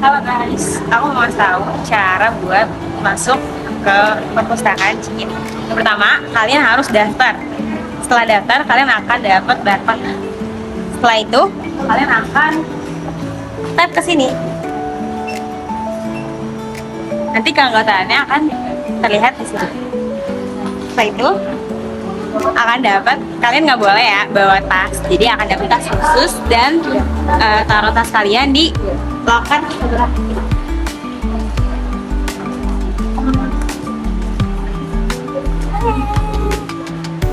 Halo guys, aku mau tahu cara buat masuk ke perpustakaan Cingin. Yang pertama, kalian harus daftar. Setelah daftar, kalian akan dapat barcode. Setelah itu, kalian akan tap ke sini. Nanti keanggotaannya akan terlihat di sini. Setelah itu, akan dapat, kalian nggak boleh ya bawa tas, jadi akan dapat tas khusus dan taruh tas kalian di loker sebelah kiri.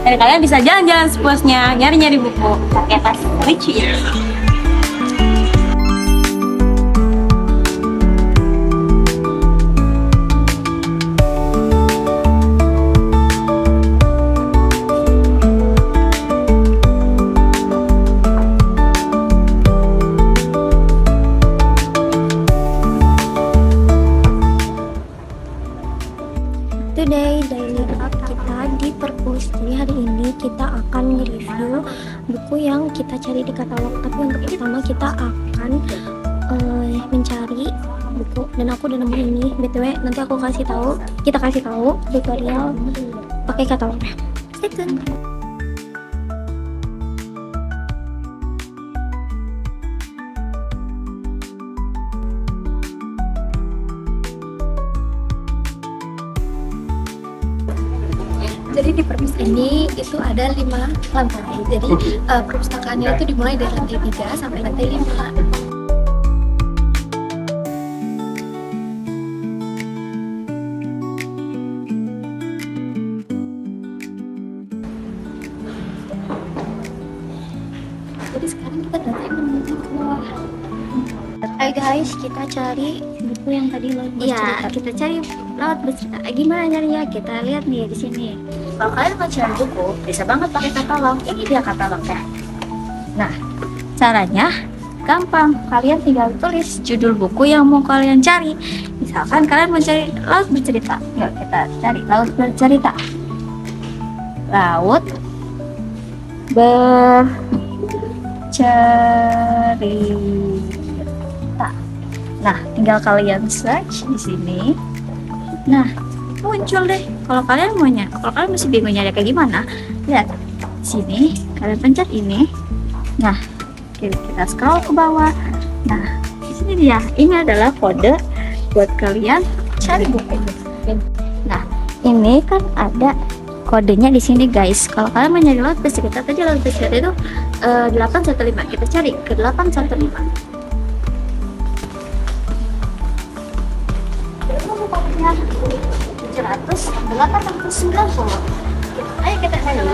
Dan kalian bisa jalan-jalan sepuasnya, nyari-nyari buku pakai tas lucu ya. Today daily up kita di perpus. Jadi hari ini kita akan nge-review buku yang kita cari di katalog. Tapi untuk pertama kita akan mencari buku dan aku udah nemu ini. BTW nanti kita kasih tahu tutorial pakai katalognya. Stay tune. Jadi di perpus ini itu ada 5 lantai. Jadi perpustakaannya itu dimulai dari lantai 3 sampai lantai 5. Jadi sekarang kita datang menuju ke bawah. Hai guys, kita cari buku yang tadi Laut Bercerita. Iya, kita cari Laut Bercerita. Gimana nyarinya? Kita lihat nih di sini. Kalau kalian mau cari buku, bisa banget pakai katalog. Ini dia katalognya. Nah, caranya gampang. Kalian tinggal tulis judul buku yang mau kalian cari. Misalkan kalian mau cari Laut Bercerita. Yuk kita cari Laut Bercerita. Laut Bercerita. Nah, tinggal kalian search di sini. Nah, muncul deh. Kalau kalian masih bingung nyari kayak gimana, lihat sini, kalian pencet ini. Nah, kita scroll ke bawah. Nah, di sini dia. Ini adalah kode buat kalian cari buku. Nah, ini kan ada kodenya di sini guys. Kalau kalian mau nyari Laut Bercerita, tadi Laut Bercerita itu 815. Kita cari ke 815. Bukunya 890. Ayo kita cari.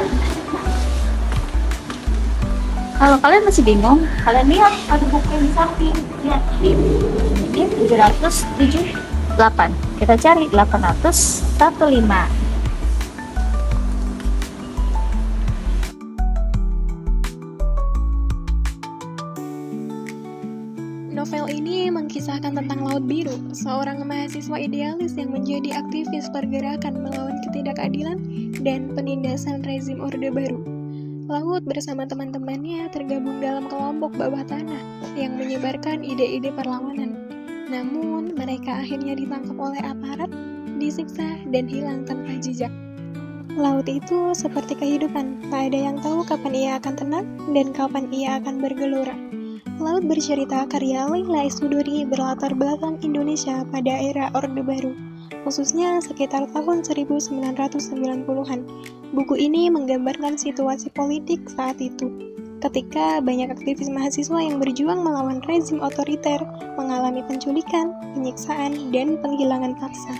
Kalau kalian masih bingung, kalian lihat ada buku yang di samping. Lihat ini 778. Kita cari 815. Novel ini mengkisahkan tentang Laut Biru, seorang mahasiswa idealis yang menjadi aktivis pergerakan melawan ketidakadilan dan penindasan rezim Orde Baru. Laut bersama teman-temannya tergabung dalam kelompok bawah tanah yang menyebarkan ide-ide perlawanan. Namun, mereka akhirnya ditangkap oleh aparat, disiksa, dan hilang tanpa jejak. Laut itu seperti kehidupan, tak ada yang tahu kapan ia akan tenang dan kapan ia akan bergelora. Laut Bercerita karya Laila Esuduri berlatar belakang Indonesia pada era Orde Baru, khususnya sekitar tahun 1990-an. Buku ini menggambarkan situasi politik saat itu, ketika banyak aktivis mahasiswa yang berjuang melawan rezim otoriter mengalami penculikan, penyiksaan, dan penghilangan paksa.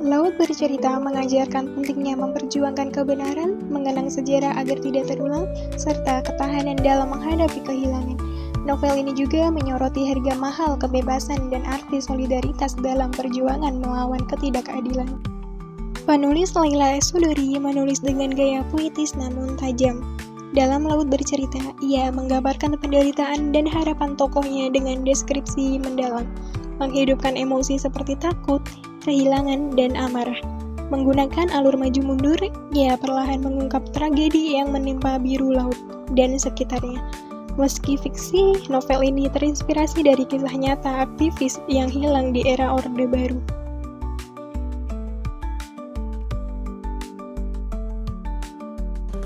Laut Bercerita mengajarkan pentingnya memperjuangkan kebenaran, mengenang sejarah agar tidak terulang, serta ketahanan dalam menghadapi kehilangan. Novel ini juga menyoroti harga mahal kebebasan dan arti solidaritas dalam perjuangan melawan ketidakadilan. Penulis Laila Esuduri menulis dengan gaya puitis namun tajam. Dalam Laut Bercerita, ia menggambarkan penderitaan dan harapan tokohnya dengan deskripsi mendalam, menghidupkan emosi seperti takut, kehilangan, dan amarah. Menggunakan alur maju mundur, ia perlahan mengungkap tragedi yang menimpa biru laut dan sekitarnya. Meski fiksi, novel ini terinspirasi dari kisah nyata aktivis yang hilang di era Orde Baru.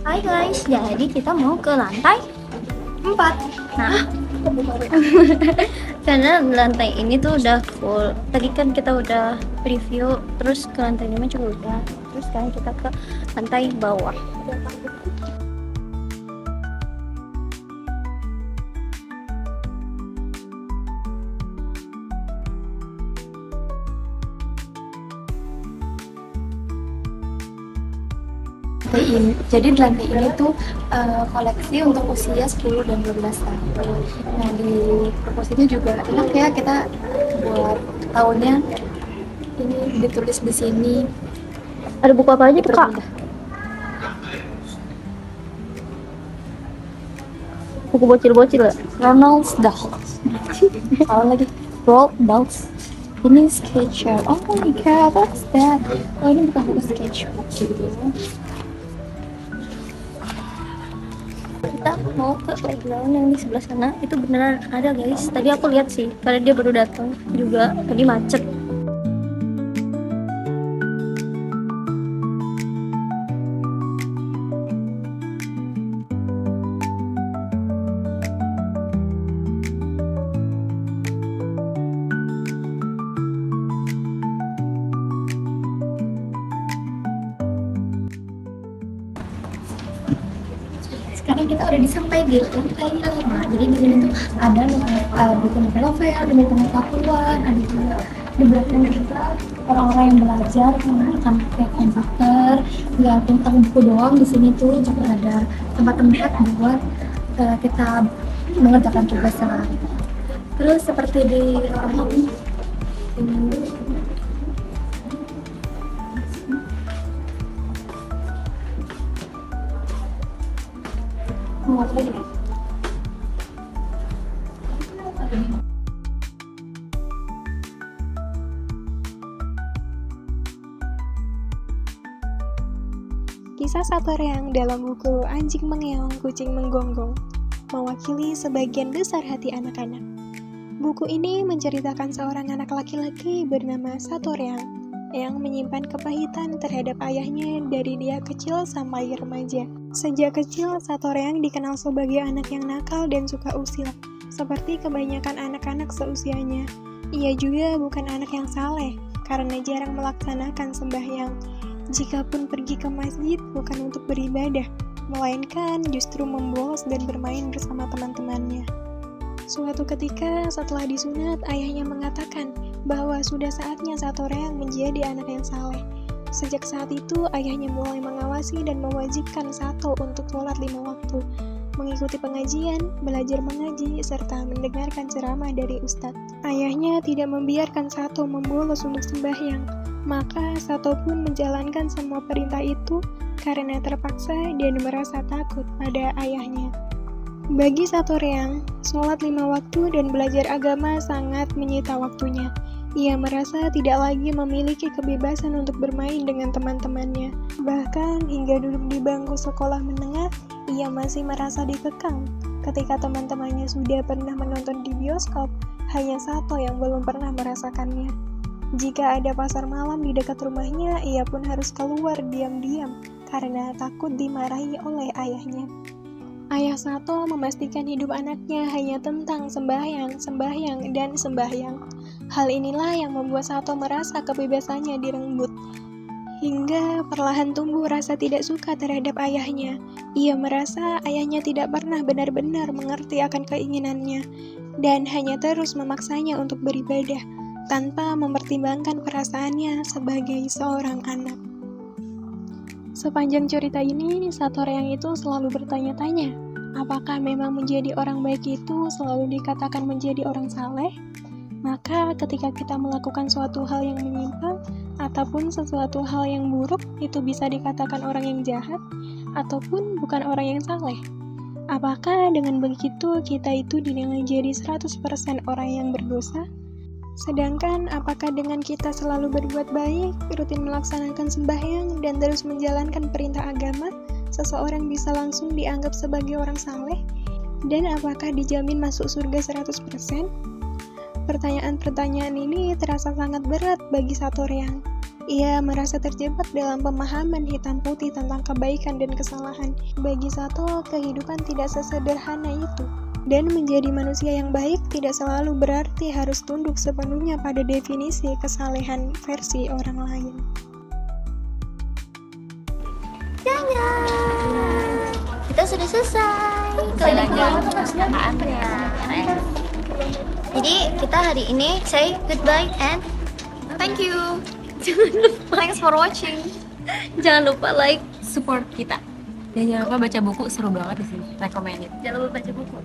Hai guys, jadi kita mau ke lantai 4. Nah, karena lantai ini tuh udah full. Tadi kan kita udah review, terus ke lantai 5 juga udah. Terus sekarang kita ke lantai bawah. Jadi di lantai ini tuh koleksi untuk usia 10 dan 12 tahun. Nah di perpus itu juga enak ya, kita buat tahunnya ini ditulis di sini. Ada buku apa aja tuh kak? Buku bocil-bocil ya? Ronald Dahl. Apa lagi? Roald Dahl. Ini sketcher. Oh my god, what's that? Oh ini bukan buku sketchbook gitu. Kita mau ke playground yang di sebelah sana. Itu beneran ada guys. Tadi aku lihat sih, karena dia baru datang juga. Tadi macet. Sekarang kita udah sampai di lantai 5. Jadi di sini tuh ada buku novel, ada buku pengetahuan, ada juga di belakang kita orang-orang yang belajar menggunakan kayak komputer. Nggak tentang buku doang, di sini tuh juga ada tempat-tempat buat kita mengerjakan tugas sehari. Terus seperti di Kisah Satoreang dalam buku Anjing Mengeong, Kucing Menggonggong mewakili sebagian besar hati anak-anak. Buku ini menceritakan seorang anak laki-laki bernama Satoreang yang menyimpan kepahitan terhadap ayahnya dari dia kecil sampai remaja. Sejak kecil, Satoreang dikenal sebagai anak yang nakal dan suka usil, seperti kebanyakan anak-anak seusianya. Ia juga bukan anak yang saleh, karena jarang melaksanakan sembahyang. Jikapun pergi ke masjid bukan untuk beribadah, melainkan justru membolos dan bermain bersama teman-temannya. Suatu ketika setelah disunat, ayahnya mengatakan bahwa sudah saatnya Satoreang menjadi anak yang saleh. Sejak saat itu, ayahnya mulai mengawasi dan mewajibkan Sato untuk sholat 5 waktu, mengikuti pengajian, belajar mengaji, serta mendengarkan ceramah dari ustadz. Ayahnya tidak membiarkan Sato membolos untuk sembahyang, maka Sato pun menjalankan semua perintah itu karena terpaksa dan merasa takut pada ayahnya. Bagi Satoreang, sholat 5 waktu dan belajar agama sangat menyita waktunya. Ia merasa tidak lagi memiliki kebebasan untuk bermain dengan teman-temannya. Bahkan hingga duduk di bangku sekolah menengah, ia masih merasa dikekang. Ketika teman-temannya sudah pernah menonton di bioskop, hanya Sato yang belum pernah merasakannya. Jika ada pasar malam di dekat rumahnya, ia pun harus keluar diam-diam karena takut dimarahi oleh ayahnya. Ayah Sato memastikan hidup anaknya hanya tentang sembahyang, dan sembahyang. Hal inilah yang membuat Sato merasa kebebasannya direnggut. Hingga perlahan tumbuh rasa tidak suka terhadap ayahnya. Ia merasa ayahnya tidak pernah benar-benar mengerti akan keinginannya, dan hanya terus memaksanya untuk beribadah, tanpa mempertimbangkan perasaannya sebagai seorang anak. Sepanjang cerita ini, Satoreang itu selalu bertanya-tanya, apakah memang menjadi orang baik itu selalu dikatakan menjadi orang saleh? Maka ketika kita melakukan suatu hal yang menyimpang, ataupun sesuatu hal yang buruk, itu bisa dikatakan orang yang jahat, ataupun bukan orang yang saleh. Apakah dengan begitu kita itu dinilai jadi 100% orang yang berdosa? Sedangkan apakah dengan kita selalu berbuat baik, rutin melaksanakan sembahyang, dan terus menjalankan perintah agama, seseorang bisa langsung dianggap sebagai orang saleh? Dan apakah dijamin masuk surga 100%? Pertanyaan-pertanyaan ini terasa sangat berat bagi Satorian. Ia merasa terjebak dalam pemahaman hitam putih tentang kebaikan dan kesalahan. Bagi Sato, kehidupan tidak sesederhana itu. Dan menjadi manusia yang baik tidak selalu berarti harus tunduk sepenuhnya pada definisi kesalehan versi orang lain. Kita sudah selesai. Jadi kita hari ini say goodbye and thank you. Thanks for watching. Jangan lupa like, Support kita. Dan jangan lupa baca buku, seru banget di sini. Recommended. Jangan lupa baca buku.